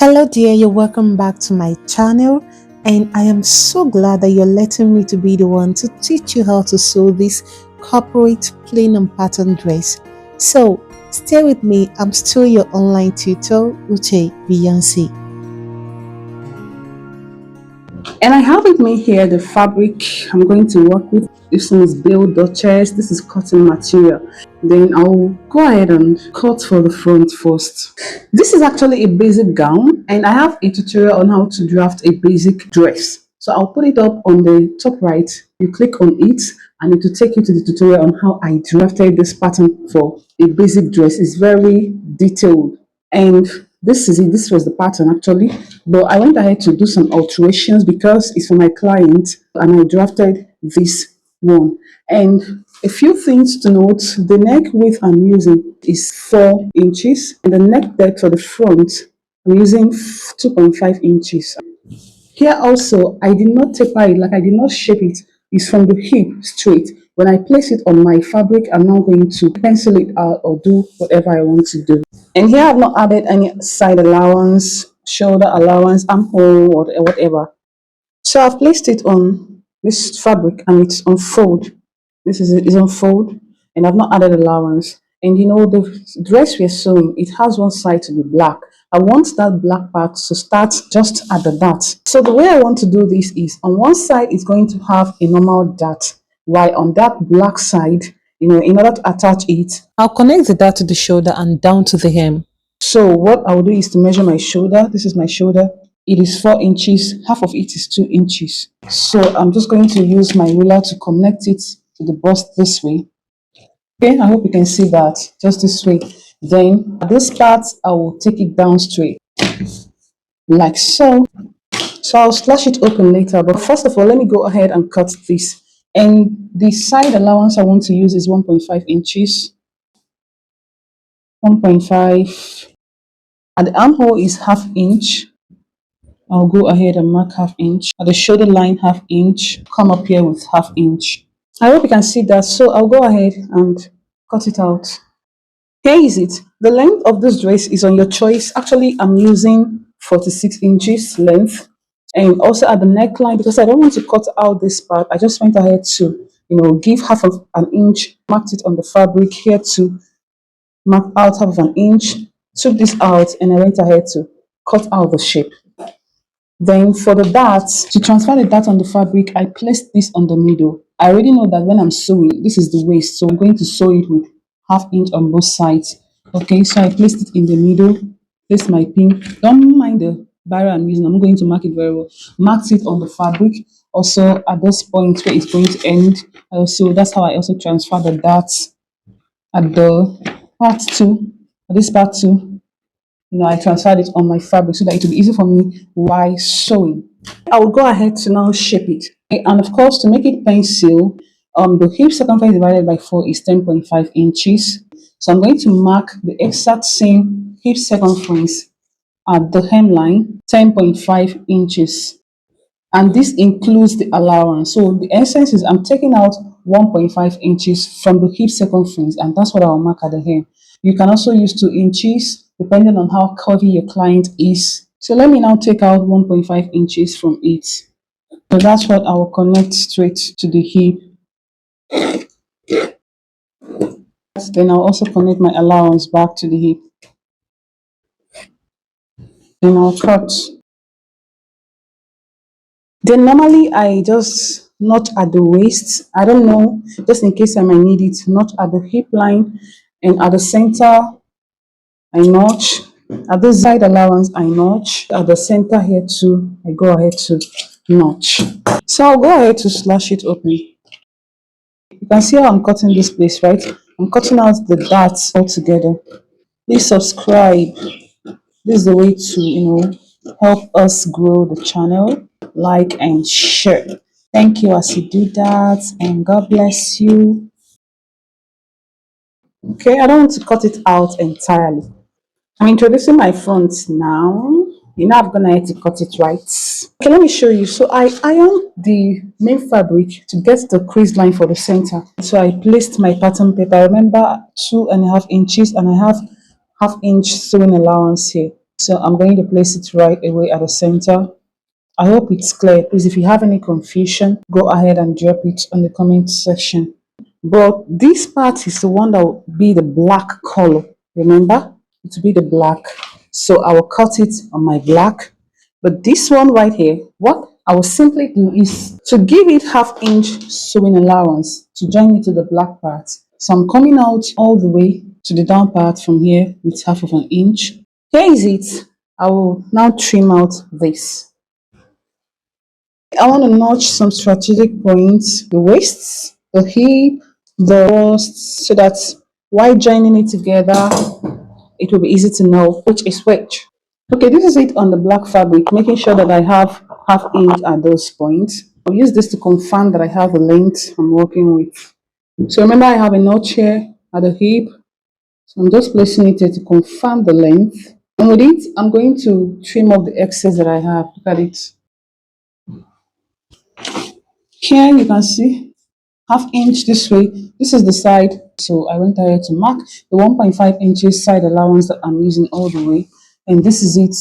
Hello dear, you're welcome back to my channel, and I am so glad that you're letting me to be the one to teach you how to sew this corporate plain and pattern dress. So stay with me, I'm still your online tutor, Uche Beyonce. And I have with me here the fabric I'm going to work with. This one is Bill Duchess. This is cotton material. Then I'll go ahead and cut for the front first. This is actually a basic gown, and I have a tutorial on how to draft a basic dress. So I'll put it up on the top right. You click on it, and it will take you to the tutorial on how I drafted this pattern for a basic dress. It's very detailed, and this is it. This was the pattern actually, but I went ahead to do some alterations because it's for my client, and I drafted this one. And a few things to note: the neck width I'm using is 4 inches, and the neck depth for the front I'm using 2.5 inches. Here also, I did not taper it, like I did not shape it. It's from the hip straight. When I place it on my fabric, I'm now going to pencil it out or do whatever I want to do. And here I've not added any side allowance, shoulder allowance, armhole, or whatever. So I've placed it on this fabric and it's on fold. This is on fold, and I've not added allowance. And you know, the dress we're sewing, it has one side to be black. I want that black part to start just at the dart. So the way I want to do this is on one side it's going to have a normal dart, while on that black side, in order to attach it, I'll connect the dart to the shoulder and down to the hem. so what I'll do is to measure my shoulder. This is my shoulder. It is 4 inches. Half of it is 2 inches. So I'm just going to use my ruler to connect it to the bust this way. Okay, I hope you can see that just this way. Then at this part, I will take it down straight like so. So I'll slash it open later. But first of all, let me go ahead and cut this. And the side allowance I want to use is 1.5 inches. 1.5. At the armhole is half inch. I'll go ahead and mark half inch. At the shoulder line, half inch. Come up here with half inch. I hope you can see that. So I'll go ahead and cut it out. Here is it. The length of this dress is on your choice. Actually, I'm using 46 inches length. And also at the neckline, because I don't want to cut out this part, I just went ahead to, give half of an inch, marked it on the fabric here to mark out half of an inch, took this out, and I went ahead to cut out the shape. Then for the darts, to transfer the dart on the fabric, I placed this on the middle. I already know that when I'm sewing, this is the waist, so I'm going to sew it with half inch on both sides. Okay, so I placed it in the middle, placed my pin. Don't mind the barrier I'm using, I'm going to mark it very well. Marked it on the fabric. Also at this point where it's going to end, so that's how I also transfer the darts at the part two, at this part two. I transferred it on my fabric so that it will be easy for me while sewing. I will go ahead to now shape it. Okay, and of course, to make it pencil, the hip circumference divided by 4 is 10.5 inches. So I'm going to mark the exact same hip circumference at the hemline, 10.5 inches. And this includes the allowance. So the essence is I'm taking out 1.5 inches from the hip circumference, and that's what I'll mark at the hem. You can also use 2 inches depending on how curvy your client is. So let me now take out 1.5 inches from it. So that's what I will connect straight to the hip. Then I'll also connect my allowance back to the hip. Then I'll cut. Then normally I just knot at the waist. I don't know, just in case I might need it, knot at the hip line, and at the center I notch. At the side allowance I notch. At the center here too, I go ahead to notch. So I'll go ahead to slash it open. You can see how I'm cutting this place, right? I'm cutting out the darts all together. Please subscribe. This is the way to, help us grow the channel. Like and share. Thank you as you do that, and God bless you. Okay, I don't want to cut it out entirely. I'm introducing my front now. I'm gonna have to cut it right. Okay, let me show you. So I ironed the main fabric to get the crease line for the center. So I placed my pattern paper. Remember, 2.5 inches, and I have half inch sewing allowance here. So I'm going to place it right away at the center. I hope it's clear. Please, if you have any confusion, go ahead and drop it on the comment section. But this part is the one that will be the black color. Remember? It will be the black. So I will cut it on my black. But this one right here, what I will simply do is to give it half-inch sewing allowance to join it to the black part. So I'm coming out all the way to the down part from here with half of an inch. Here is it. I will now trim out this. I want to notch some strategic points, the waists, the hip, the bust, so that while joining it together, it will be easy to know which is which. Okay, this is it on the black fabric, making sure that I have half inch at those points. I'll use this to confirm that I have the length I'm working with. So remember I have a notch here at the hip. So I'm just placing it here to confirm the length. And with it, I'm going to trim off the excess that I have. Look at it. Here you can see half-inch this way. This is the side. So I went ahead to mark the 1.5 inches side allowance that I'm using all the way. And this is it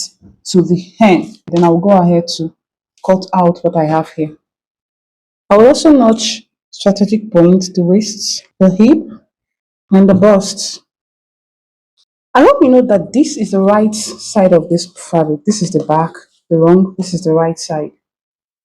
to the hem. Then I'll go ahead to cut out what I have here. I will also notch strategic points, the waist, the hip, and the bust. I hope you know that this is the right side of this fabric. This is the back, the wrong, this is the right side.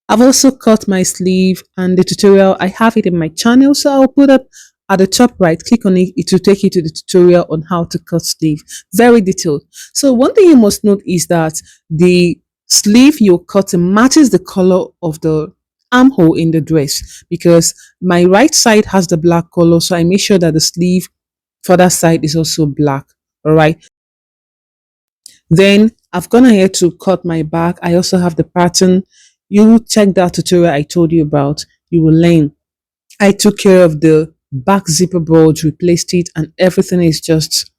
I've also cut my sleeve and the tutorial, I have it in my channel, so I'll put up at the top right, click on it, it will take you to the tutorial on how to cut sleeve. Very detailed. So one thing you must note is that the sleeve you're cutting matches the color of the armhole in the dress, because my right side has the black color, so I make sure that the sleeve for that side is also black. All right. Then I've gone ahead to cut my back. I also have the pattern. You check that tutorial I told you about. You will learn. I took care of the back zipper bulge, replaced it, and everything is just,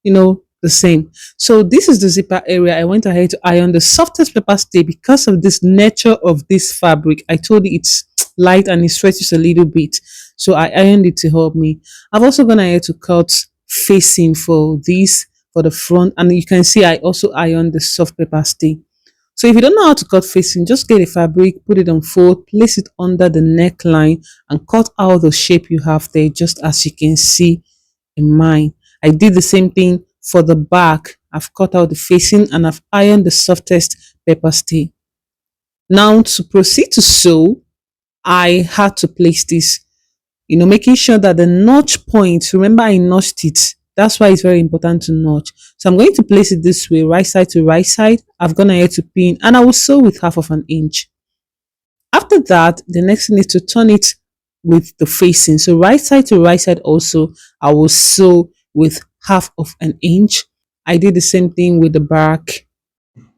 the same. So this is the zipper area. I went ahead to iron the softest paper stay because of this nature of this fabric. I told you it's light and it stretches a little bit. So I ironed it to help me. I've also gone ahead to cut facing for this, for the front, and you can see I also ironed the soft paper stay. So if you don't know how to cut facing, just get a fabric, put it on fold, place it under the neckline, and cut out the shape you have there, just as you can see in mine. I did the same thing for the back. I've cut out the facing and I've ironed the softest paper stay. Now to proceed to sew, I had to place this, making sure that the notch point, remember I notched it. That's why it's very important to notch. So I'm going to place it this way, right side to right side. I've gone ahead to pin and I will sew with half of an inch. After that, the next thing is to turn it with the facing. So right side to right side also, I will sew with half of an inch. I did the same thing with the back.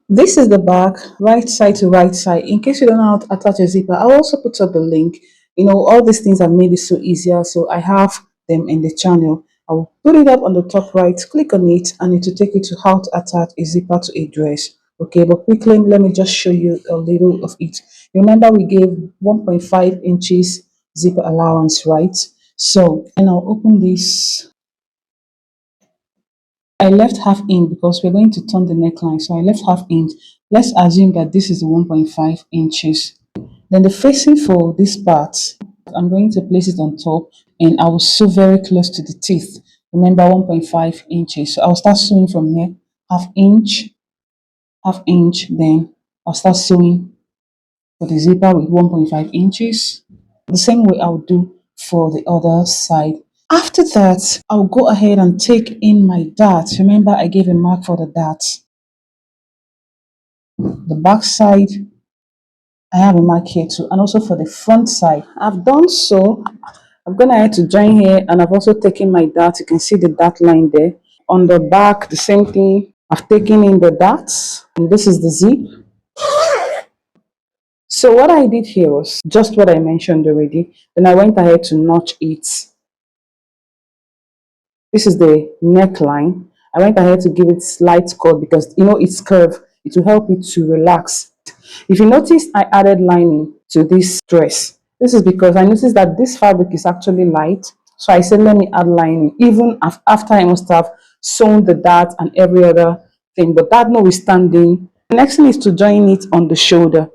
This is the back, right side to right side. In case you don't know how to attach a zipper, I'll also put up the link. All these things have made it so easier, so I have them in the channel. I'll put it up on the top right, click on it, and it will take you to how to attach a zipper to a dress. Okay, but quickly, let me just show you a little of it. Remember, we gave 1.5 inches zipper allowance, right? So, and I'll open this. I left half in because we're going to turn the neckline. So I left half inch. Let's assume that this is 1.5 inches. Then the facing for this part, I'm going to place it on top and I will sew very close to the teeth. Remember 1.5 inches. So I'll start sewing from here, half inch, then I'll start sewing for the zipper with 1.5 inches. The same way I'll do for the other side. After that, I'll go ahead and take in my dart. Remember, I gave a mark for the dart. The back side, I have a mark here too, and also for the front side. I've done so. I'm gonna ahead to join here, and I've also taken my dart. You can see the dart line there. On the back, the same thing. I've taken in the darts, and this is the zip. So what I did here was just what I mentioned already. Then I went ahead to notch it. This is the neckline. I went ahead to give it slight cut because it's curved. It will help it to relax. If you notice, I added lining to this dress. This is because I noticed that this fabric is actually light. So I said, let me add lining. Even after I must have sewn the dart and every other thing, but that notwithstanding, the next thing is to join it on the shoulder,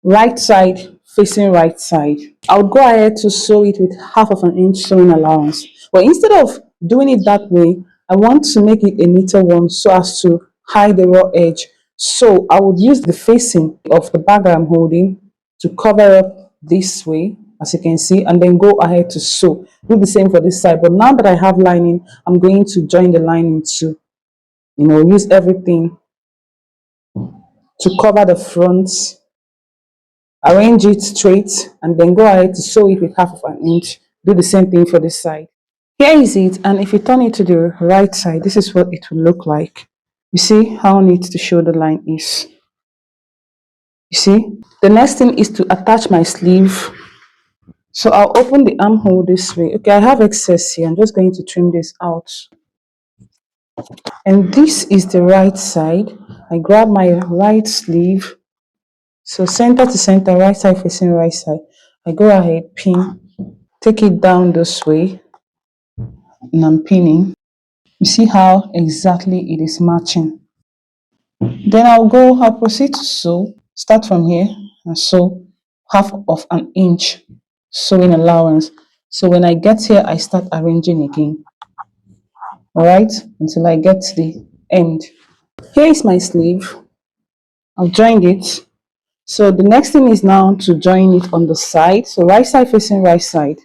right side facing right side. I would go ahead to sew it with half of an inch sewing allowance. But instead of doing it that way, I want to make it a neater one so as to hide the raw edge. So I would use the facing of the bag that I'm holding to cover up this way, as you can see, and then go ahead to sew. Do the same for this side. But now that I have lining, I'm going to join the lining too. Use everything to cover the front, arrange it straight, and then go ahead to sew it with half of an inch. Do the same thing for this side. Here is it, and if you turn it to the right side, this is what it will look like. You see how neat the shoulder line is. You see, the next thing is to attach my sleeve. So I'll open the armhole this way. Okay, I have excess here. I'm just going to trim this out. And this is the right side. I grab my right sleeve. So center to center, right side facing right side. I go ahead, pin, take it down this way, and I'm pinning. You see how exactly it is matching. Then I'll proceed to sew. Start from here and sew half of an inch sewing allowance. So when I get here, I start arranging again. Alright, until I get to the end. Here is my sleeve. I've joined it. So the next thing is now to join it on the side. So right side facing right side.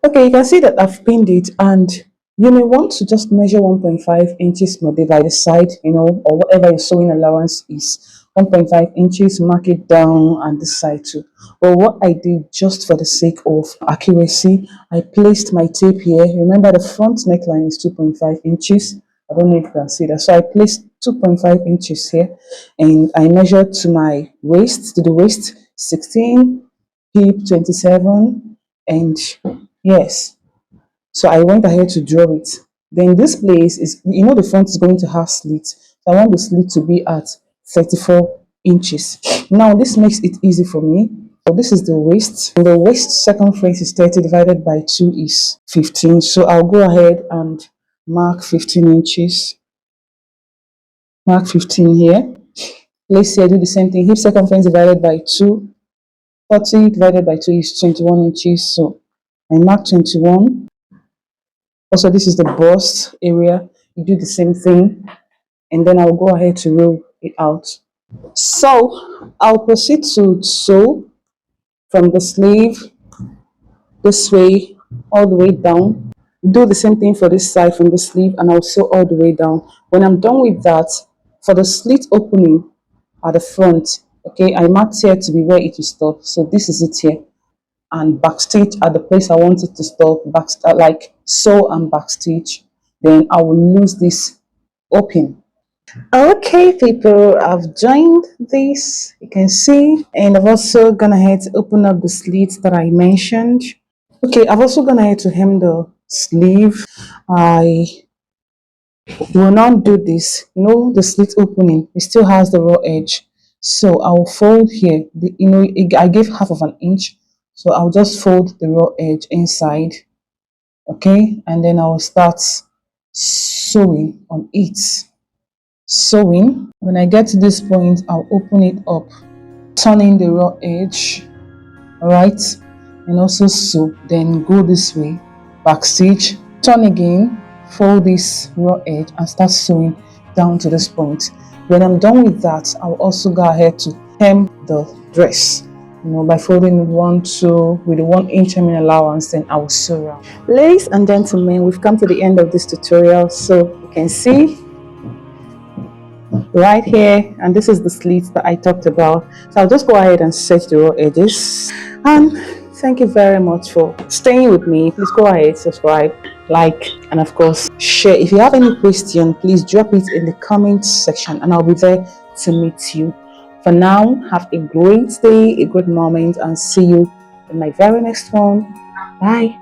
Okay, you can see that I've pinned it, and you may want to just measure 1.5 inches more by the side, or whatever your sewing allowance is. 1.5 inches, mark it down and this side too. But what I did, just for the sake of accuracy, I placed my tape here. Remember, the front neckline is 2.5 inches. I don't know if you can see that. So I placed 2.5 inches here, and I measured to the waist 16, hip 27, and yes. So I went ahead to draw it. Then this place is, the front is going to have slit. So I want the slit to be at 34 inches. Now this makes it easy for me. So this is the waist. The waist circumference is 30 divided by 2 is 15. So I'll go ahead and mark 15 inches. Mark 15 here. Let's say I do the same thing. Hip circumference divided by 2. 40 divided by 2 is 21 inches. So I mark 21. Also, this is the bust area. You do the same thing, and then I'll go ahead to roll it out. So I'll proceed to sew from the sleeve this way all the way down. Do the same thing for this side from the sleeve, and I'll sew all the way down. When I'm done with that, for the slit opening at the front, okay, I marked here to be where it will stop. So this is it here, and backstitch at the place I want it to stop, like sew and backstitch. Then I will lose this open. Okay, people, I've joined this, you can see, and I've also gone ahead to open up the slits that I mentioned. Okay, I've also gone ahead to hem the sleeve. I will not do this. The slit opening, it still has the raw edge. So I'll fold here. I gave half of an inch. So I'll just fold the raw edge inside. Okay, and then I'll start sewing on it. Sewing. When I get to this point, I'll open it up, turning the raw edge. Alright, and also sew. Then go this way, backstitch, turn again, fold this raw edge and start sewing down to this point. When I'm done with that, I'll also go ahead to hem the dress, by folding with the 1 inch hemming allowance. Then I will sew around. Ladies and gentlemen, we've come to the end of this tutorial. So you can see right here, and this is the slits that I talked about. So I'll just go ahead and set the raw edges. And thank you very much for staying with me. Please go ahead, subscribe, like, and of course share. If you have any question, please drop it in the comment section and I'll be there to meet you. For now, have a great day, a great moment, and see you in my very next one. Bye.